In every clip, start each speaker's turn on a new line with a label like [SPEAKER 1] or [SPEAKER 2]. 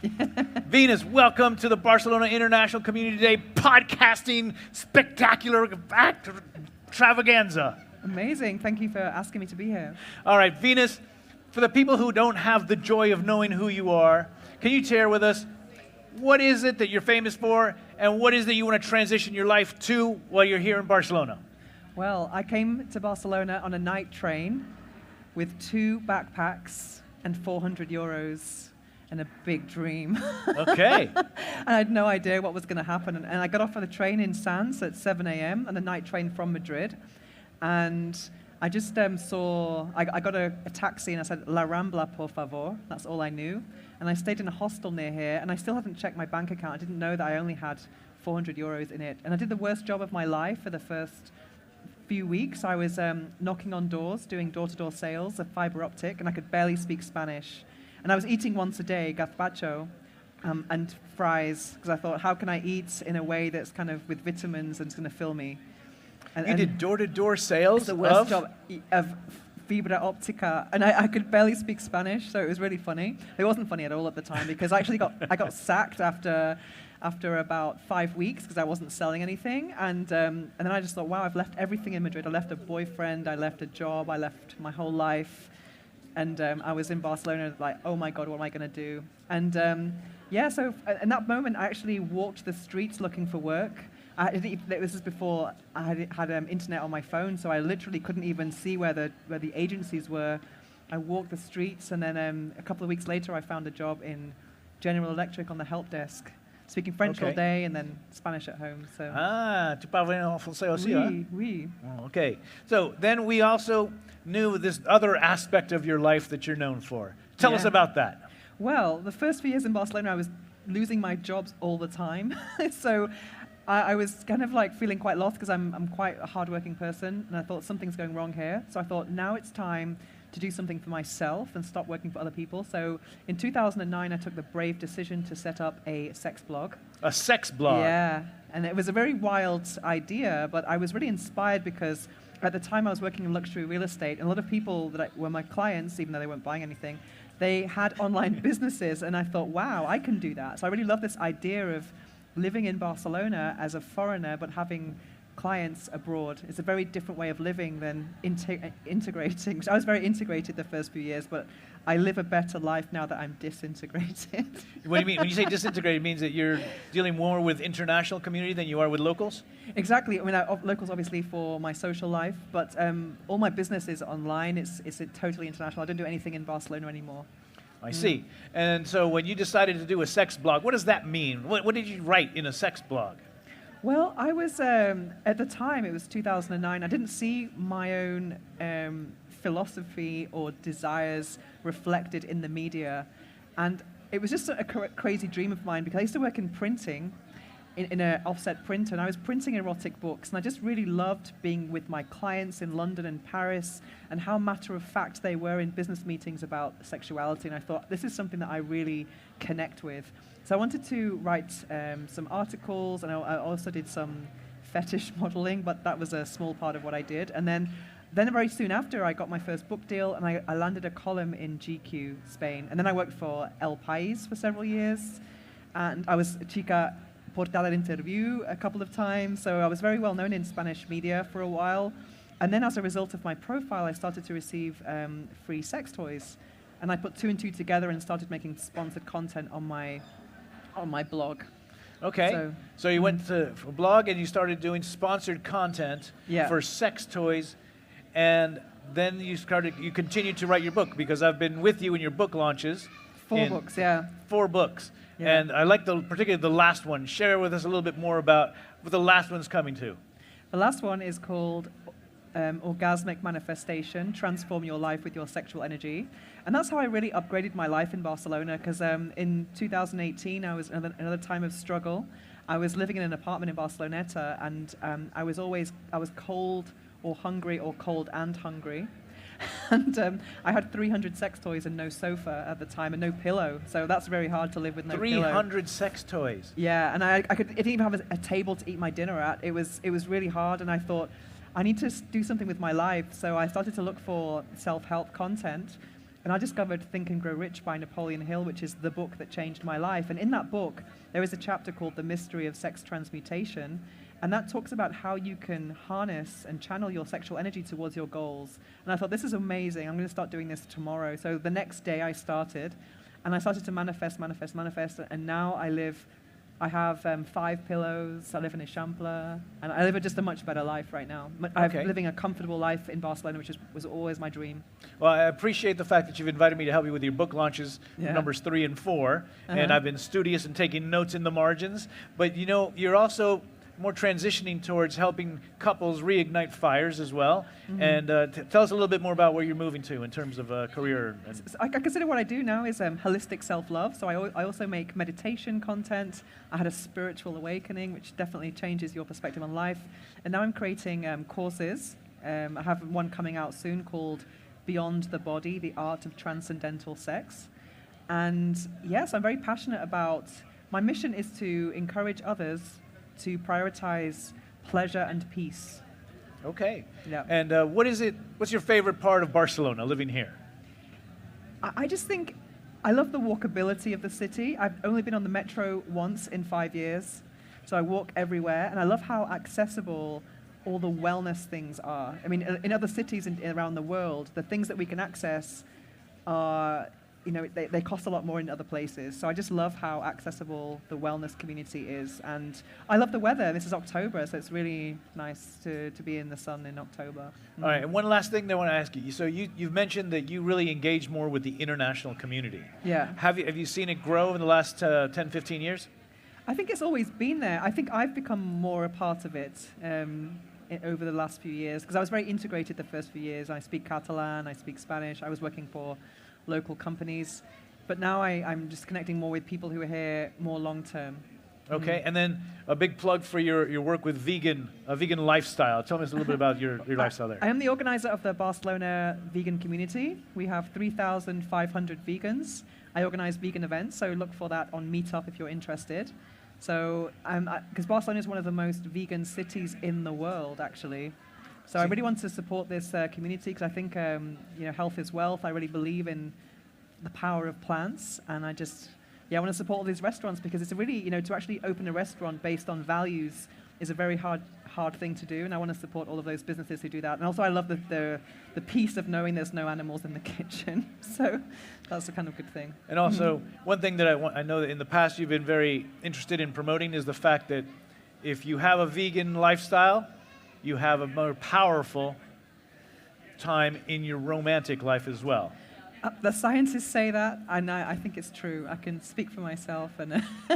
[SPEAKER 1] Venus, welcome to the Barcelona International Community Day podcasting spectacular extravaganza.
[SPEAKER 2] Amazing. Thank you for asking me to be here.
[SPEAKER 1] All right, Venus, for the people who don't have the joy of knowing who you are, can you share with us what is it that you're famous for and what is it you want to transition your life to while you're here in Barcelona?
[SPEAKER 2] Well, I came to Barcelona on a night train with 2 backpacks and 400 euros and a big dream.
[SPEAKER 1] Okay.
[SPEAKER 2] And I had no idea what was going to happen. And I got off of the train in Sants at 7 a.m. on the night train from Madrid. And I just I got a taxi and I said, La Rambla, por favor. That's all I knew. And I stayed in a hostel near here, and I still haven't checked my bank account. I didn't know that I only had 400 euros in it. And I did the worst job of my life for the first few weeks. I was knocking on doors, doing door-to-door sales of fiber optic, and I could barely speak Spanish. And I was eating once a day, gazpacho, and fries, because I thought, how can I eat in a way that's kind of with vitamins and it's going to fill me?
[SPEAKER 1] You did door-to-door sales?
[SPEAKER 2] The worst job of fibra optica, and I could barely speak Spanish, so it was really funny. It wasn't funny at all at the time, because I got sacked after about 5 weeks because I wasn't selling anything, and then I just thought, wow, I've left everything in Madrid. I left a boyfriend, I left a job, I left my whole life, and I was in Barcelona like, oh my God, what am I going to do? And so in that moment, I actually walked the streets looking for work. This was before I had internet on my phone, so I literally couldn't even see where the agencies were. I walked the streets, and then a couple of weeks later, I found a job in General Electric on the help desk, speaking French all day and then Spanish at home. So.
[SPEAKER 1] Tu parles en français aussi, hein?
[SPEAKER 2] Oui.
[SPEAKER 1] Okay. So then we also knew this other aspect of your life that you're known for. Tell us about that.
[SPEAKER 2] Well, the first few years in Barcelona, I was losing my jobs all the time. So I was kind of like feeling quite lost because I'm quite a hardworking person, and I thought something's going wrong here. So I thought now it's time to do something for myself and stop working for other people. So in 2009, I took the brave decision to set up a sex blog.
[SPEAKER 1] A sex blog?
[SPEAKER 2] Yeah, and it was a very wild idea, but I was really inspired because at the time I was working in luxury real estate, and a lot of people that were my clients, even though they weren't buying anything, they had online businesses, and I thought, wow, I can do that. So I really love this idea of living in Barcelona as a foreigner, but having clients abroad. It's a very different way of living than integrating. So I was very integrated the first few years, but I live a better life now that I'm disintegrated.
[SPEAKER 1] What do you mean? When you say disintegrated, it means that you're dealing more with international community than you are with locals?
[SPEAKER 2] Exactly. I mean, locals obviously for my social life, but all my business is online. It's totally international. I don't do anything in Barcelona anymore.
[SPEAKER 1] I see. And so when you decided to do a sex blog, what does that mean? What did you write in a sex blog?
[SPEAKER 2] Well, I was, at the time, it was 2009, I didn't see my own philosophy or desires reflected in the media. And it was just a crazy dream of mine, because I used to work in printing, in an offset printer, and I was printing erotic books, and I just really loved being with my clients in London and Paris, and how matter-of-fact they were in business meetings about sexuality, and I thought, this is something that I really connect with. So I wanted to write some articles, and I also did some fetish modeling, but that was a small part of what I did. And then very soon after, I got my first book deal, and I landed a column in GQ Spain. And then I worked for El País for several years, and I was chica portada de interview a couple of times, so I was very well known in Spanish media for a while. And then as a result of my profile, I started to receive free sex toys. And I put 2 and 2 together and started making sponsored content on my blog.
[SPEAKER 1] Okay, so you went to a blog and you started doing sponsored content for sex toys, and then you continued to write your book, because I've been with you in your book launches.
[SPEAKER 2] 4 books, yeah.
[SPEAKER 1] 4 books.
[SPEAKER 2] Yeah.
[SPEAKER 1] And I like particularly the last one. Share with us a little bit more about what the last one's coming to.
[SPEAKER 2] The last one is called Orgasmic Manifestation, Transform Your Life with Your Sexual Energy. And that's how I really upgraded my life in Barcelona, because in 2018, I was in another time of struggle. I was living in an apartment in Barceloneta, and I was cold or hungry, or cold and hungry. And I had 300 sex toys and no sofa at the time, and no pillow. So that's very hard to live with no
[SPEAKER 1] 300
[SPEAKER 2] pillow.
[SPEAKER 1] 300 sex toys?
[SPEAKER 2] Yeah, and I didn't even have a table to eat my dinner at. It was really hard, and I thought, I need to do something with my life. So I started to look for self-help content. And I discovered Think and Grow Rich by Napoleon Hill, which is the book that changed my life. And in that book, there is a chapter called The Mystery of Sex Transmutation. And that talks about how you can harness and channel your sexual energy towards your goals. And I thought, this is amazing. I'm going to start doing this tomorrow. So the next day I started, and I started to manifest. And now I have 5 pillows, I live in a Shambler, and I live just a much better life right now. I'm living a comfortable life in Barcelona, which was always my dream.
[SPEAKER 1] Well, I appreciate the fact that you've invited me to help you with your book launches, numbers 3 and 4, and I've been studious and taking notes in the margins. But you know, you're also more transitioning towards helping couples reignite fires as well. And tell us a little bit more about where you're moving to in terms of career.
[SPEAKER 2] I consider what I do now is holistic self-love. So I also make meditation content. I had a spiritual awakening, which definitely changes your perspective on life. And now I'm creating courses. I have one coming out soon called Beyond the Body, The Art of Transcendental Sex. And yes, I'm very passionate about, my mission is to encourage others to prioritize pleasure and peace.
[SPEAKER 1] Okay.
[SPEAKER 2] Yeah.
[SPEAKER 1] And what's your favorite part of Barcelona, living here?
[SPEAKER 2] I just think I love the walkability of the city. I've only been on the metro once in 5 years, so I walk everywhere, and I love how accessible all the wellness things are. I mean, in other cities around the world, the things that we can access are, they cost a lot more in other places. So I just love how accessible the wellness community is. And I love the weather. This is October, so it's really nice to be in the sun in October.
[SPEAKER 1] All right, and one last thing that I want to ask you. So you've mentioned that you really engage more with the international community.
[SPEAKER 2] Yeah.
[SPEAKER 1] Have you seen it grow in the last 10, 15 years?
[SPEAKER 2] I think it's always been there. I think I've become more a part of it over the last few years, because I was very integrated the first few years. I speak Catalan, I speak Spanish. I was working for local companies, but now I'm just connecting more with people who are here more long term.
[SPEAKER 1] Okay, and then a big plug for your work with vegan lifestyle. Tell us a little bit about your lifestyle there.
[SPEAKER 2] I am the organizer of the Barcelona vegan community. We have 3,500 vegans. I organize vegan events, so look for that on Meetup if you're interested. So, because Barcelona is one of the most vegan cities in the world, actually. So I really want to support this community because I think health is wealth. I really believe in the power of plants, and I want to support all these restaurants because it's a really, to actually open a restaurant based on values is a very hard thing to do, and I want to support all of those businesses who do that. And also I love the peace of knowing there's no animals in the kitchen. So that's a kind of good thing. And
[SPEAKER 1] also, one thing that I know that in the past you've been very interested in promoting is the fact that if you have a vegan lifestyle, you have a more powerful time in your romantic life as well.
[SPEAKER 2] The scientists say that, and I think it's true. I can speak for myself.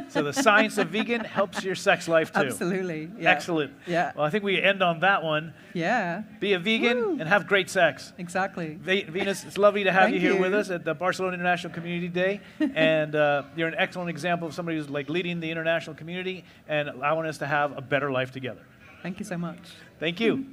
[SPEAKER 1] So the science of vegan helps your sex life too.
[SPEAKER 2] Absolutely. Yeah.
[SPEAKER 1] Excellent.
[SPEAKER 2] Yeah.
[SPEAKER 1] Well, I think we end on that one.
[SPEAKER 2] Yeah.
[SPEAKER 1] Be a vegan and have great sex.
[SPEAKER 2] Exactly.
[SPEAKER 1] Venus, it's lovely to have
[SPEAKER 2] Thank
[SPEAKER 1] you here
[SPEAKER 2] you.
[SPEAKER 1] with us at the Barcelona International Community Day. And you're an excellent example of somebody who's like leading the international community and allowing us to have a better life together.
[SPEAKER 2] Thank you so much.
[SPEAKER 1] Thank you.